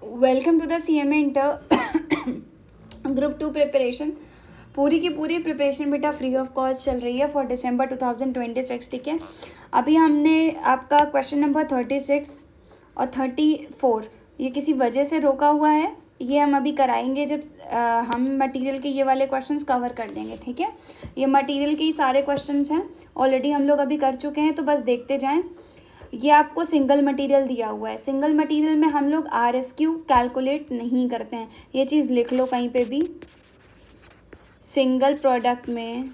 Welcome to the CMA inter group 2 preparation. पूरी की पूरी प्रिपरेशन बेटा फ्री ऑफ कॉस्ट चल रही है फॉर दिसंबर 2026। ठीक है, अभी हमने आपका क्वेश्चन नंबर 36 और 34 ये किसी वजह से रोका हुआ है। ये हम अभी कराएंगे जब हम मटेरियल के ये वाले क्वेश्चंस कवर कर देंगे। ठीक है, ये मटेरियल के ही सारे क्वेश्चंस हैं, ऑलरेडी हम लोग अभी कर चुके हैं, तो बस देखते जाएं। ये आपको सिंगल मटेरियल दिया हुआ है। सिंगल मटेरियल में हम लोग RSQ कैलकुलेट नहीं करते हैं, ये चीज़ लिख लो कहीं पे भी। सिंगल प्रोडक्ट में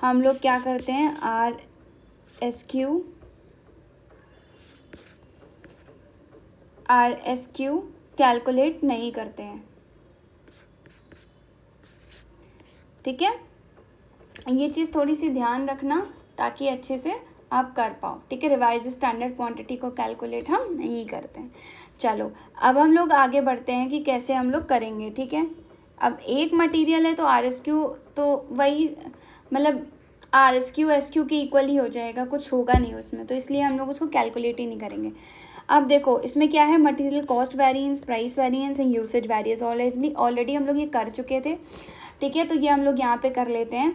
हम लोग क्या करते हैं, RSQ कैलकुलेट नहीं करते हैं। ठीक है, ये चीज़ थोड़ी सी ध्यान रखना ताकि अच्छे से आप कर पाओ। ठीक है, रिवाइज स्टैंडर्ड क्वांटिटी को कैलकुलेट हम नहीं करते हैं। चलो अब हम लोग आगे बढ़ते हैं कि कैसे हम लोग करेंगे। ठीक है, अब एक मटेरियल है तो RSQ तो वही मतलब RSQ SQ के इक्वल ही हो जाएगा, कुछ होगा नहीं उसमें, तो इसलिए हम लोग उसको कैलकुलेट ही नहीं करेंगे। अब देखो इसमें क्या है, material cost variance, price variance and usage variance already हम लोग ये कर चुके थे। ठीक है, तो ये हम लोग यहाँ पे कर लेते हैं।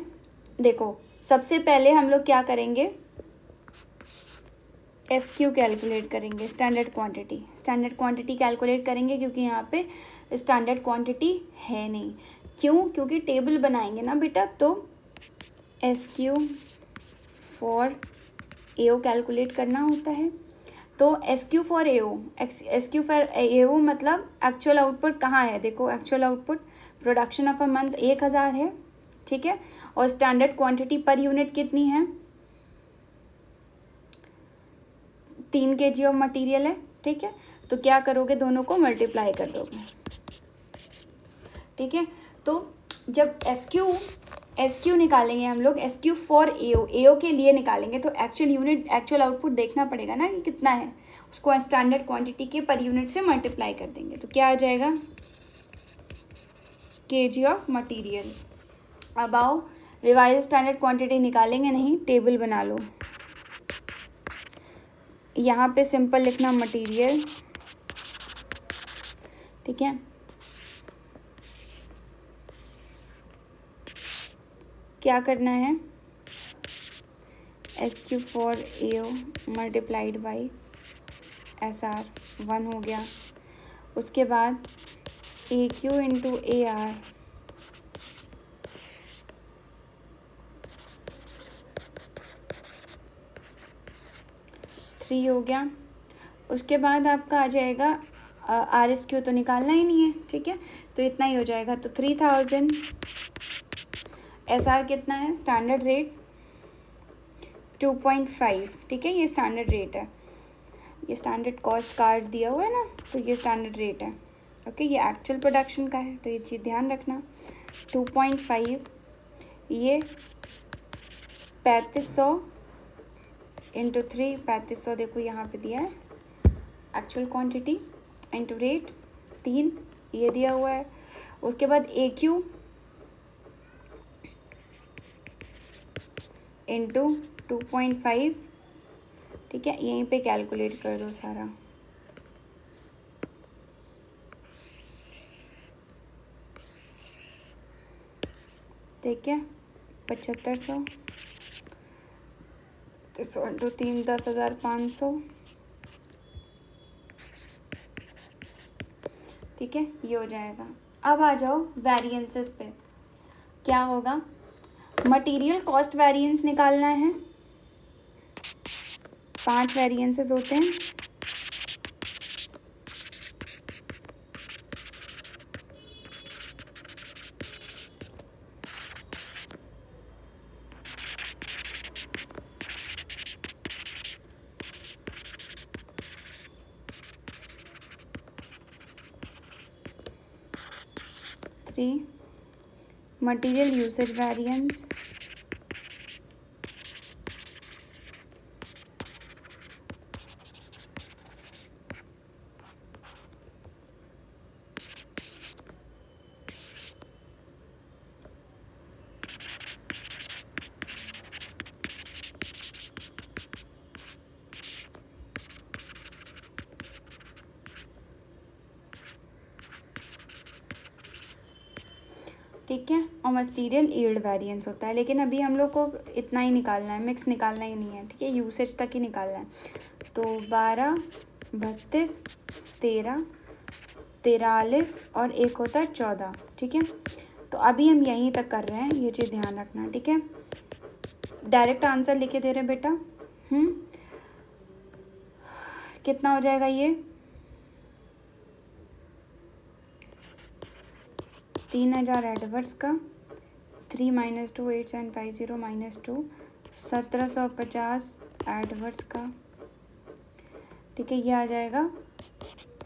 देखो सबसे पहले हम लोग क्या करेंगे, SQ कैलकुलेट करेंगे, स्टैंडर्ड क्वांटिटी कैलकुलेट करेंगे, क्योंकि यहाँ पे स्टैंडर्ड क्वांटिटी है नहीं। क्यों? क्योंकि टेबल बनाएंगे ना बेटा, तो SQ फॉर AO कैलकुलेट करना होता है। तो SQ फॉर AO मतलब एक्चुअल आउटपुट कहाँ है। देखो actual output production of a month 1000 है। ठीक है, और स्टैंडर्ड क्वांटिटी पर यूनिट कितनी है, 3 kg ऑफ मटेरियल है। ठीक है, तो क्या करोगे, दोनों को मल्टीप्लाई कर दोगे। ठीक है, तो जब SQ निकालेंगे हम लोग, SQ फॉर AO के लिए निकालेंगे, तो एक्चुअल आउटपुट देखना पड़ेगा ना कि कितना है, उसको स्टैंडर्ड क्वांटिटी के पर यूनिट से मल्टीप्लाई कर देंगे, तो क्या आ जाएगा, kg ऑफ मटेरियल। अब आओ रिवाइज स्टैंडर्ड क्वांटिटी निकालेंगे नहीं, टेबल बना लो। यहाँ पे सिंपल लिखना मटेरियल। ठीक है, क्या करना है, SQ for AO multiplied by SR 1 हो गया। उसके बाद AQ इंटू AR 3 हो गया। उसके बाद आपका आ जाएगा RSQ तो निकालना ही नहीं है। ठीक है, तो इतना ही हो जाएगा, तो 3000। SR कितना है, स्टैंडर्ड रेट 2.5। ठीक है, ये स्टैंडर्ड रेट है, ये स्टैंडर्ड कॉस्ट कार्ड दिया हुआ है ना, तो ये स्टैंडर्ड रेट है। ओके, ये एक्चुअल प्रोडक्शन का है, तो ये चीज़ ध्यान रखना। 2.5 ये 3500 इंटू 3, 3500 देखो यहाँ पे दिया है एक्चुअल क्वांटिटी, इंटू रेट 3 ये दिया हुआ है। उसके बाद AQ इंटू 2.5। ठीक है, यहीं पे कैलकुलेट कर दो सारा। ठीक है, 7500 इंटू 3 10,500। ठीक है, ये हो जाएगा। अब आ जाओ वेरिएंसेस पे। क्या होगा, मटेरियल कॉस्ट वेरिएंस निकालना है। 5 वेरिएंसेस होते हैं। मटेरियल यूसेज वेरिएंस, ठीक है, और मटेरियल यील्ड वेरिएंस होता है। लेकिन अभी हम लोग को इतना ही निकालना है, मिक्स निकालना ही नहीं है, ठीक है, यूसेज तक ही निकालना है। तो 12, 32, 13, 43 और एक होता है 14, ठीक है। तो अभी हम यहीं तक कर रहे हैं, ये चीज़ ध्यान रखना, ठीक है। डायरेक्ट आंसर लिखे दे रहे बेटा। कितना हो जाएगा ये? 3000 एडवर्ड्स का, 3 - 2 8750 - 2 1750 एडवर्ड्स का, ठीक है। ये आ जाएगा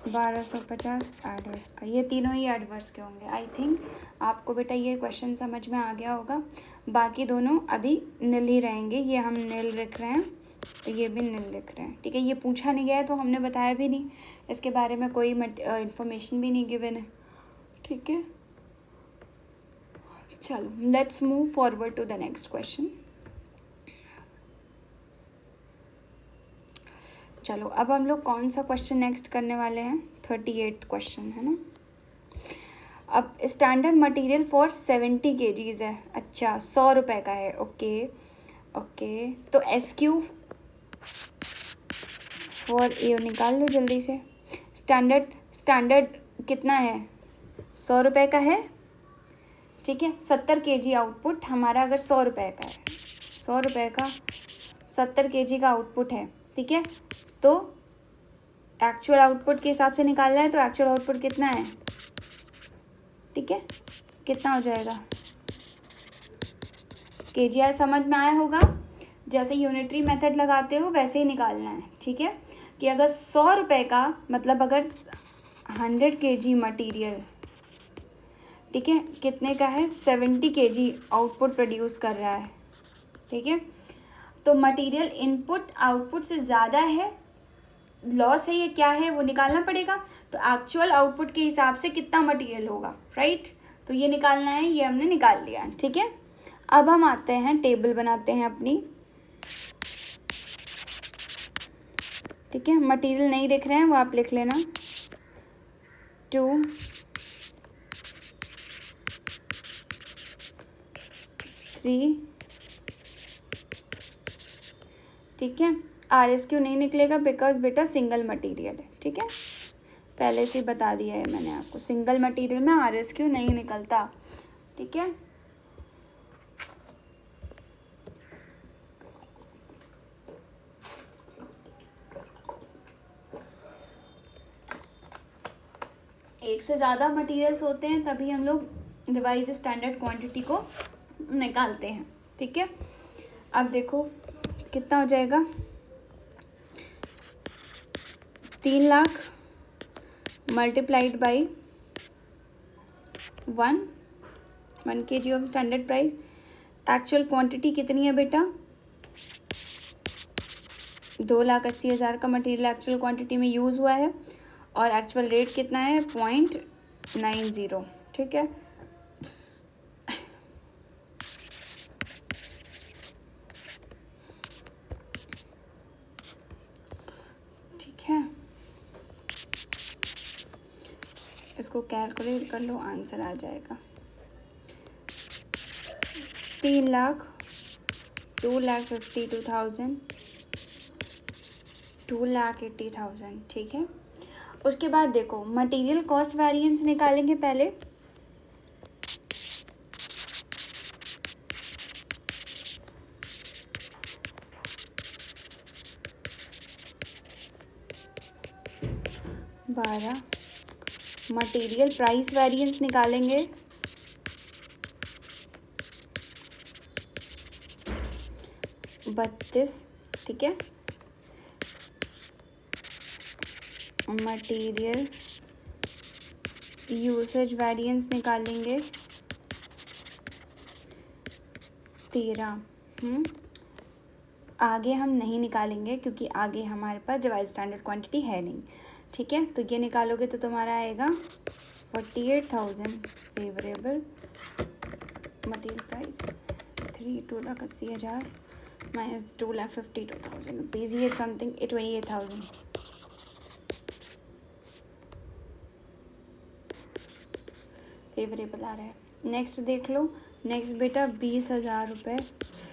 1250 एडवर्ड्स का। ये तीनों ही एडवर्ड्स के होंगे। आई थिंक आपको बेटा ये क्वेश्चन समझ में आ गया होगा। बाकी दोनों अभी नील ही रहेंगे, ये हम नील लिख रहे हैं, ये भी नील लिख रहे हैं, ठीक है। ये पूछा नहीं गया है तो हमने बताया भी नहीं, इसके बारे में कोई इन्फॉर्मेशन भी नहीं गिवन है, ठीक है। चलो let's move forward to the next question. चलो अब हम लोग कौन सा क्वेश्चन नेक्स्ट करने वाले हैं? 38th क्वेश्चन है ना। अब स्टैंडर्ड मटेरियल फॉर 70 kgs है। अच्छा, 100 रुपये का है। ओके ओके, तो SQ फॉर ये निकाल लो जल्दी से। स्टैंडर्ड कितना है? 100 रुपये का है, ठीक है। 70 kg आउटपुट हमारा अगर 100 रुपये का है, 100 रुपये का 70 kg का आउटपुट है, ठीक है। तो एक्चुअल आउटपुट के हिसाब से निकालना है, तो एक्चुअल आउटपुट कितना है, ठीक है, कितना हो जाएगा? KGR समझ में आया होगा। जैसे यूनिटरी मेथड लगाते हो वैसे ही निकालना है, ठीक है। कि अगर 100 रुपये का मतलब अगर 100 kg मटीरियल, ठीक है, कितने का है? 70 kg आउटपुट प्रोड्यूस कर रहा है, ठीक है। तो मटेरियल इनपुट आउटपुट से ज़्यादा है, लॉस है, ये क्या है वो निकालना पड़ेगा। तो एक्चुअल आउटपुट के हिसाब से कितना मटेरियल होगा, राइट। तो ये निकालना है, ये हमने निकाल लिया, ठीक है। अब हम आते हैं, टेबल बनाते हैं अपनी, ठीक है। मटेरियल नहीं लिख रहे हैं वो आप लिख लेना। 2, 3, ठीक है। RSQ नहीं निकलेगा बिकॉज बेटा सिंगल मटेरियल है, ठीक है। पहले से बता दिया है मैंने आपको, सिंगल मटेरियल में RSQ नहीं निकलता, ठीक है। एक से ज़्यादा मटेरियल्स होते हैं तभी हम लोग रिवाइज स्टैंडर्ड क्वांटिटी को निकालते हैं, ठीक है। अब देखो कितना हो जाएगा? 3 lakh multiplied by 1 kg of standard price. Actual quantity कितनी है बेटा? 2,80,000 का मटेरियल एक्चुअल क्वांटिटी में यूज़ हुआ है, और एक्चुअल रेट कितना है? 0.90, ठीक है। ठीक है, इसको कैलकुलेट कर लो, आंसर आ जाएगा 3 लाख 2,52,000 2,80,000, ठीक है। उसके बाद देखो मटेरियल कॉस्ट वेरिएंस निकालेंगे पहले। बारह मटेरियल प्राइस वेरिएंस निकालेंगे। बत्तीस, ठीक है। मटेरियल यूसेज वेरिएंस निकालेंगे 13। आगे हम नहीं निकालेंगे क्योंकि आगे हमारे पास रिवाइज स्टैंडर्ड क्वांटिटी है नहीं, ठीक है। तो ये निकालोगे तो तुम्हारा आएगा 48,000 favourable material price 2,80,000 minus 2,52,000 rupees, ये समथिंग 28,000। फेवरेबल आ रहा है, नेक्स्ट देख लो। नेक्स्ट बेटा 20,000 रुपये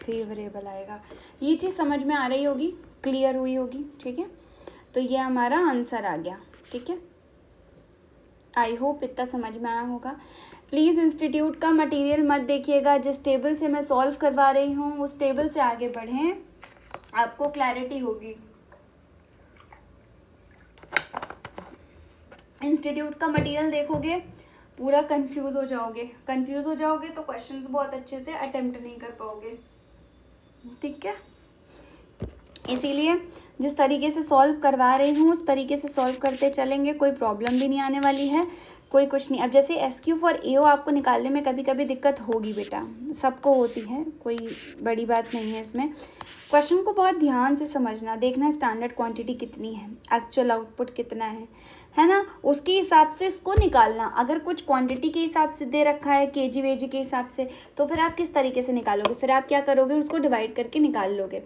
फेवरेबल आएगा। ये चीज़ समझ में आ रही होगी, क्लियर हुई होगी, ठीक है। तो ये हमारा आंसर आ गया, ठीक है। आई होप इतना समझ में आया होगा। प्लीज़ इंस्टीट्यूट का मटेरियल मत देखिएगा, जिस टेबल से मैं सॉल्व करवा रही हूँ उस टेबल से आगे बढ़ें, आपको क्लैरिटी होगी। इंस्टीट्यूट का मटेरियल देखोगे पूरा कंफ्यूज हो जाओगे तो क्वेश्चंस बहुत अच्छे से अटेम्प्ट नहीं कर पाओगे, ठीक है। इसीलिए जिस तरीके से सॉल्व करवा रही हूँ उस तरीके से सॉल्व करते चलेंगे, कोई प्रॉब्लम भी नहीं आने वाली है, कोई कुछ नहीं। अब जैसे SQ फॉर AO आपको निकालने में कभी कभी दिक्कत होगी बेटा, सबको होती है, कोई बड़ी बात नहीं है इसमें। क्वेश्चन को बहुत ध्यान से समझना, देखना स्टैंडर्ड क्वांटिटी कितनी है, एक्चुअल आउटपुट कितना है ना, उसके हिसाब से इसको निकालना। अगर कुछ क्वांटिटी के हिसाब से दे रखा है, केजी वेजी के हिसाब से, तो फिर आप किस तरीके से निकालोगे, फिर आप क्या करोगे, उसको डिवाइड करके निकाल लोगे।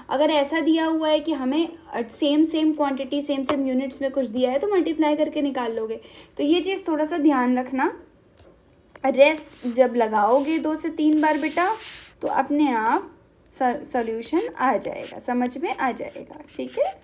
अगर ऐसा दिया हुआ है कि हमें सेम क्वांटिटी सेम यूनिट्स में कुछ दिया है तो मल्टीप्लाई करके निकाल लोगे। तो ये चीज़ थोड़ा सा ध्यान रखना। रेस्ट जब लगाओगे 2 से 3 बार बेटा तो अपने आप सॉल्यूशन आ जाएगा, समझ में आ जाएगा, ठीक है।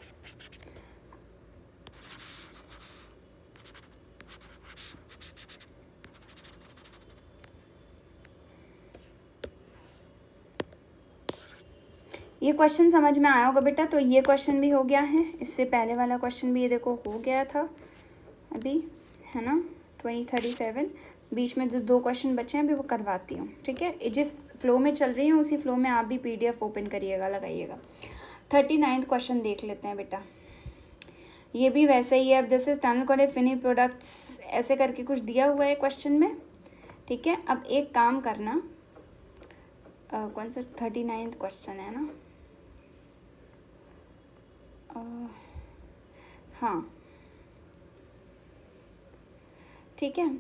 ये क्वेश्चन समझ में आया होगा बेटा। तो ये क्वेश्चन भी हो गया है, इससे पहले वाला क्वेश्चन भी ये देखो हो गया था अभी, है ना। 2037 बीच में जो 2 क्वेश्चन बचे हैं अभी वो करवाती हूँ, ठीक है। जिस फ्लो में चल रही हूँ उसी फ्लो में आप भी PDF ओपन करिएगा, लगाइएगा। 39 क्वेश्चन देख लेते हैं बेटा। ये भी वैसे ही है। अब जैसे स्टैंडर्ड क्वालिटी फिनिश प्रोडक्ट्स ऐसे करके कुछ दिया हुआ है क्वेश्चन में, ठीक है। अब एक काम करना, कौन सा 39 क्वेश्चन है ना, हाँ ठीक है।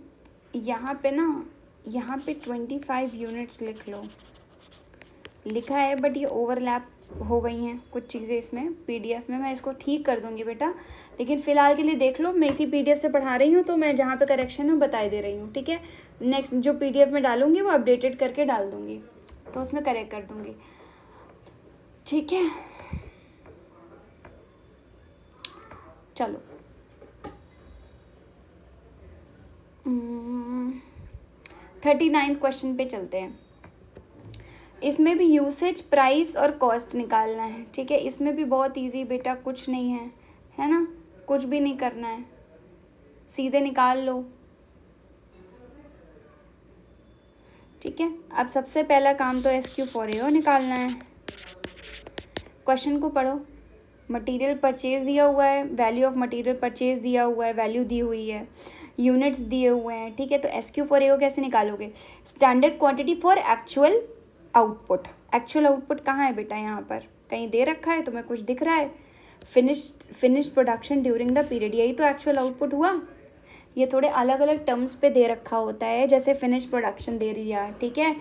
यहाँ पे ना, यहाँ पे 25 यूनिट्स लिख लो, लिखा है बट ये ओवरलैप हो गई हैं कुछ चीज़ें इसमें PDF में। मैं इसको ठीक कर दूँगी बेटा, लेकिन फ़िलहाल के लिए देख लो। मैं इसी PDF से पढ़ा रही हूँ तो मैं जहाँ पे करेक्शन है बता दे रही हूँ, ठीक है। नेक्स्ट जो PDF में डालूँगी वो अपडेटेड करके डाल दूँगी, तो उसमें करेक्ट कर दूँगी, ठीक है। चलो 39 क्वेश्चन पे चलते हैं। इसमें भी यूसेज, प्राइस और कॉस्ट निकालना है, ठीक है। इसमें भी बहुत इजी बेटा, कुछ नहीं है ना, कुछ भी नहीं करना है, सीधे निकाल लो, ठीक है। अब सबसे पहला काम तो SQ फॉर AO निकालना है। क्वेश्चन को पढ़ो। मटेरियल परचेज दिया हुआ है, वैल्यू ऑफ मटेरियल परचेज दिया हुआ है, वैल्यू दी हुई है, यूनिट्स दिए हुए हैं, ठीक है। तो SQ फॉर AO कैसे निकालोगे, standard quantity for actual output. Actual output कहाँ है बेटा, यहाँ पर कहीं दे रखा है, तुम्हें कुछ दिख रहा है, finished production during the period, यही तो एक्चुअल आउटपुट हुआ। ये थोड़े अलग अलग टर्म्स पे दे रखा होता है, जैसे फिनिश प्रोडक्शन दे दिया, ठीक है,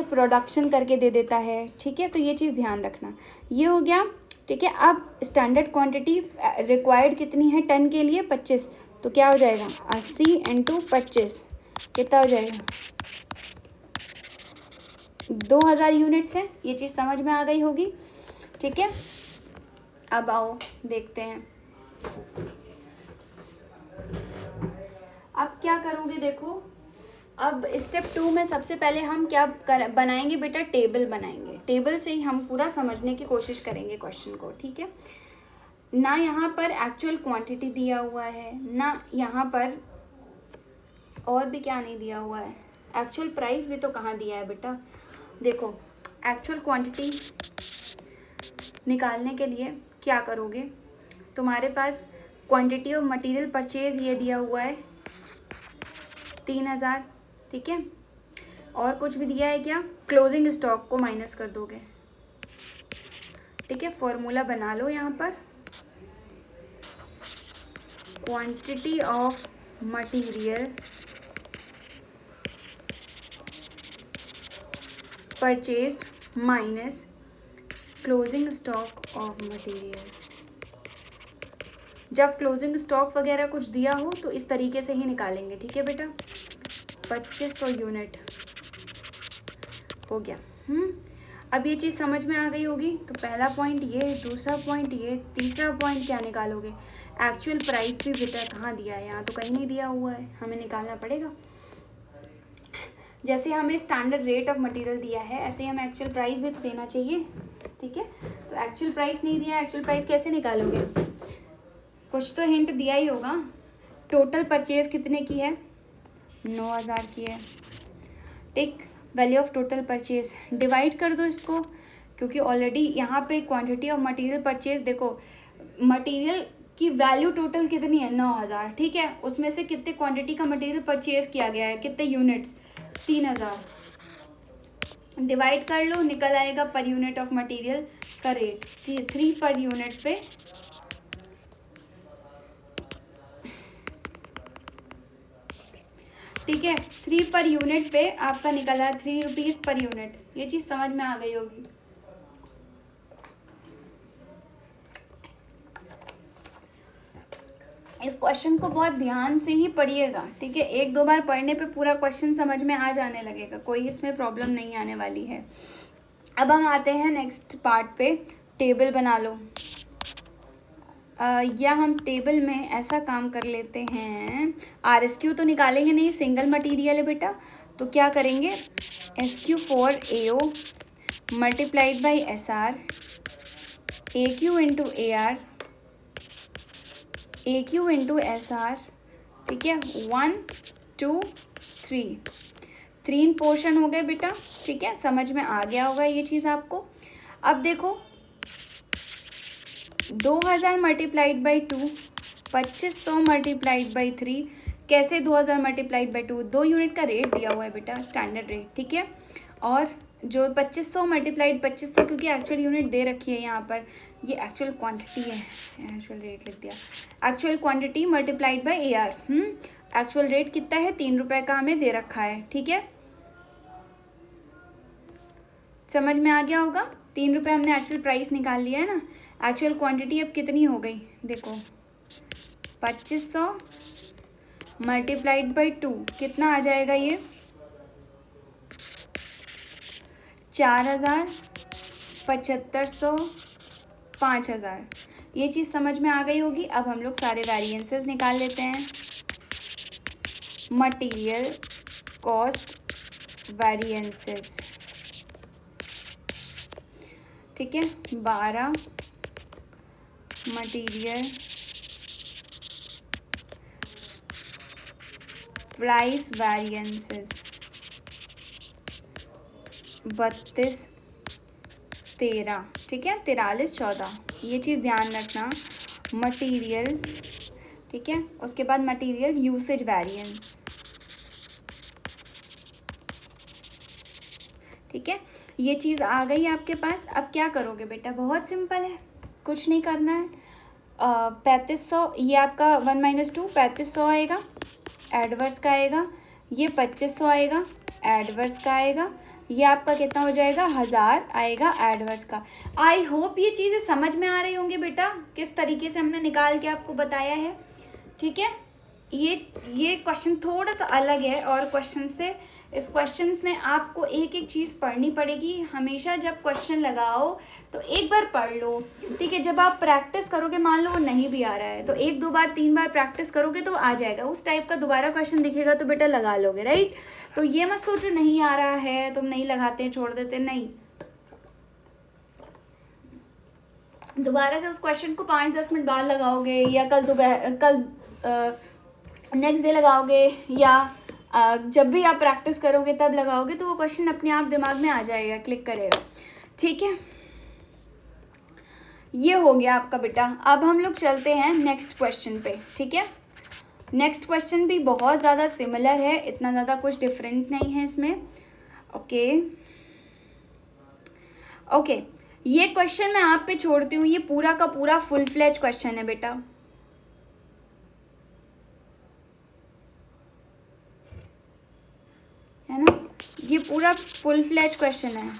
प्रोडक्शन करके दे देता है, ठीक है। तो ये चीज़ ध्यान रखना, ये हो गया, ठीक है। अब स्टैंडर्ड क्वांटिटी रिक्वायर्ड कितनी है, 10 के लिए 25, तो क्या हो जाएगा 80 × 25 कितना हो जाएगा, 2000 यूनिट्स हैं। ये चीज़ समझ में आ गई होगी, ठीक है। अब आओ देखते हैं, अब क्या करोगे देखो। अब स्टेप 2 में सबसे पहले हम क्या बनाएंगे बेटा, टेबल बनाएंगे। टेबल से ही हम पूरा समझने की कोशिश करेंगे क्वेश्चन को, ठीक है। ना यहाँ पर एक्चुअल क्वांटिटी दिया हुआ है, ना यहाँ पर और भी क्या नहीं दिया हुआ है, एक्चुअल प्राइस भी तो कहाँ दिया है बेटा। देखो एक्चुअल क्वांटिटी निकालने के लिए क्या करोगे, तुम्हारे पास क्वांटिटी ऑफ मटेरियल परचेज ये दिया हुआ है 3000, ठीक है। और कुछ भी दिया है क्या, क्लोजिंग स्टॉक को माइनस कर दोगे, ठीक है। फॉर्मूला बना लो यहाँ पर, quantity of material purchased minus closing stock of material. जब क्लोजिंग स्टॉक वगैरह कुछ दिया हो तो इस तरीके से ही निकालेंगे, ठीक है बेटा। 2500 यूनिट हो गया। अब ये चीज़ समझ में आ गई होगी। तो पहला पॉइंट ये, दूसरा पॉइंट ये, तीसरा पॉइंट क्या निकालोगे? एक्चुअल प्राइस भी बेटा कहाँ दिया है? यहाँ तो कहीं नहीं दिया हुआ है, हमें निकालना पड़ेगा। जैसे हमें स्टैंडर्ड रेट ऑफ मटेरियल दिया है, ऐसे ही हमें एक्चुअल प्राइस भी तो देना चाहिए, ठीक है। तो एक्चुअल प्राइस नहीं दिया, एक्चुअल प्राइस कैसे निकालोगे? कुछ तो हिंट दिया ही होगा। टोटल परचेज कितने की है? 9000 की है, ठीक। Value of total purchase divide कर दो इसको, क्योंकि ऑलरेडी यहाँ पे क्वांटिटी ऑफ मटेरियल परचेज, देखो मटेरियल की वैल्यू टोटल कितनी है? 9000, ठीक है। उसमें से कितने क्वांटिटी का मटेरियल परचेज किया गया है, कितने यूनिट्स? 3000। डिवाइड कर लो, निकल आएगा पर यूनिट ऑफ मटेरियल का रेट कि 3 पर यूनिट पे ठीक है, 3 पर यूनिट पे आपका निकला है 3 रुपीज़ पर यूनिट। ये चीज़ समझ में आ गई होगी। इस क्वेश्चन को बहुत ध्यान से ही पढ़िएगा, ठीक है। 1-2 बार पढ़ने पे पूरा क्वेश्चन समझ में आ जाने लगेगा, कोई इसमें प्रॉब्लम नहीं आने वाली है। अब हम आते हैं नेक्स्ट पार्ट पे, टेबल बना लो। या हम टेबल में ऐसा काम कर लेते हैं, RSQ तो निकालेंगे नहीं, सिंगल मटेरियल है बेटा, तो क्या करेंगे? SQ for AO multiplied by SR, AQ into AR, AQ into SR, ठीक है। 1 2 3 3 पोर्शन हो गए बेटा, ठीक है। समझ में आ गया होगा ये चीज़ आपको। अब देखो 2000 मल्टीप्लाइड बाई 2, 2500 मल्टीप्लाइड बाई 3, कैसे 2000 मल्टीप्लाइड बाई 2? 2 यूनिट का रेट दिया हुआ है बेटा, स्टैंडर्ड रेट, ठीक है। और जो 2500 मल्टीप्लाइड 2500, क्योंकि एक्चुअल यूनिट दे रखी है यहाँ पर, ये एक्चुअल क्वांटिटी है, एक्चुअल रेट लिख दिया, actual quantity multiplied by AR। Actual rate कितना है? 3 रुपये का हमें दे रखा है, ठीक है। समझ में आ गया होगा। 3 रुपये हमने एक्चुअल प्राइस निकाल लिया है ना। एक्चुअल क्वांटिटी अब कितनी हो गई? देखो 2500 मल्टीप्लाइड बाई 2 कितना आ जाएगा? ये 4000, 7500, 5000। ये चीज़ समझ में आ गई होगी। अब हम लोग सारे वेरिएंसेस निकाल लेते हैं। मटेरियल कॉस्ट वेरिएंसेस, ठीक है। 12 मटेरियल प्राइस वेरिएंसेस, 32 13, ठीक है। 43 14, ये चीज़ ध्यान रखना। मटेरियल, ठीक है। उसके बाद मटेरियल यूसेज वेरिएंस, ठीक है। ये चीज़ आ गई आपके पास। अब क्या करोगे बेटा? बहुत सिंपल है, कुछ नहीं करना है। 3500, ये आपका 1 - 2 3500 आएगा, एडवर्स का आएगा। ये 2500 आएगा, एडवर्स का आएगा। ये आपका कितना हो जाएगा? 1000 आएगा एडवर्स का। आई होप ये चीज़ें समझ में आ रही होंगी बेटा, किस तरीके से हमने निकाल के आपको बताया है, ठीक है। ये क्वेश्चन थोड़ा सा अलग है और क्वेश्चन से। इस क्वेश्चन में आपको एक एक चीज़ पढ़नी पड़ेगी। हमेशा जब क्वेश्चन लगाओ तो एक बार पढ़ लो, ठीक है। जब आप प्रैक्टिस करोगे, मान लो वो नहीं भी आ रहा है, तो 1 2 बार 3 बार प्रैक्टिस करोगे तो आ जाएगा। उस टाइप का दोबारा क्वेश्चन दिखेगा तो बेटा लगा लोगे, राइट। तो ये मत सोचो नहीं आ रहा है तुम नहीं लगाते हैं, छोड़ देते, नहीं। दोबारा से उस क्वेश्चन को 5-10 मिनट बाद लगाओगे, या कल नेक्स्ट डे लगाओगे, या जब भी आप प्रैक्टिस करोगे तब लगाओगे, तो वो क्वेश्चन अपने आप दिमाग में आ जाएगा, क्लिक करेगा, ठीक है। ये हो गया आपका बेटा। अब हम लोग चलते हैं नेक्स्ट क्वेश्चन पे, ठीक है। नेक्स्ट क्वेश्चन भी बहुत ज़्यादा सिमिलर है, इतना ज़्यादा कुछ डिफरेंट नहीं है इसमें। ओके, ये क्वेश्चन मैं आप पे छोड़ती हूँ। ये पूरा का पूरा फुल फ्लेज क्वेश्चन है बेटा, है ना। ये पूरा फुल फ्लेज क्वेश्चन है।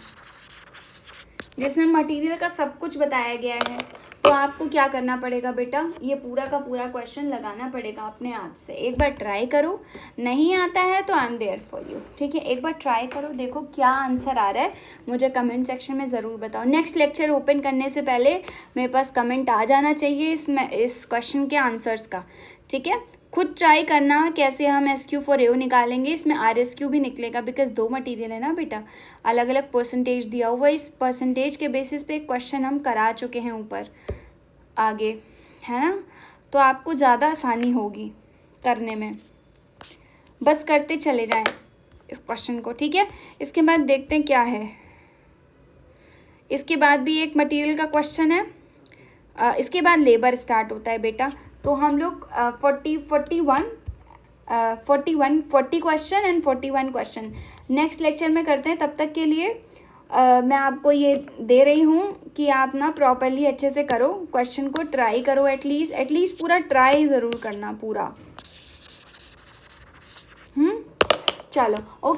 जिसमें मटेरियल का सब कुछ बताया गया है। तो आपको क्या करना पड़ेगा बेटा, ये पूरा का पूरा क्वेश्चन लगाना पड़ेगा अपने आप से। एक बार ट्राई करो, नहीं आता है तो I am there for you, ठीक है। एक बार ट्राई करो, देखो क्या आंसर आ रहा है, मुझे कमेंट सेक्शन में ज़रूर बताओ। नेक्स्ट लेक्चर ओपन करने से पहले मेरे पास कमेंट आ जाना चाहिए इस क्वेश्चन के आंसर्स का, ठीक है। खुद ट्राई करना कैसे हम SQ फॉर AO निकालेंगे, इसमें RSQ भी निकलेगा, बिकॉज 2 मटेरियल है ना बेटा, अलग अलग परसेंटेज दिया हुआ, इस परसेंटेज के बेसिस पे क्वेश्चन हम करा चुके हैं ऊपर आगे, है ना। तो आपको ज़्यादा आसानी होगी करने में, बस करते चले जाएं इस क्वेश्चन को, ठीक है। इसके बाद देखते हैं क्या है, इसके बाद भी एक मटेरियल का क्वेश्चन है, इसके बाद लेबर स्टार्ट होता है बेटा। तो हम लोग 40 question and 41 question next lecture में करते हैं। तब तक के लिए मैं आपको ये दे रही हूँ कि आप ना प्रॉपरली अच्छे से करो, क्वेश्चन को ट्राई करो, एटलीस्ट पूरा ट्राई ज़रूर करना पूरा। चलो ओके।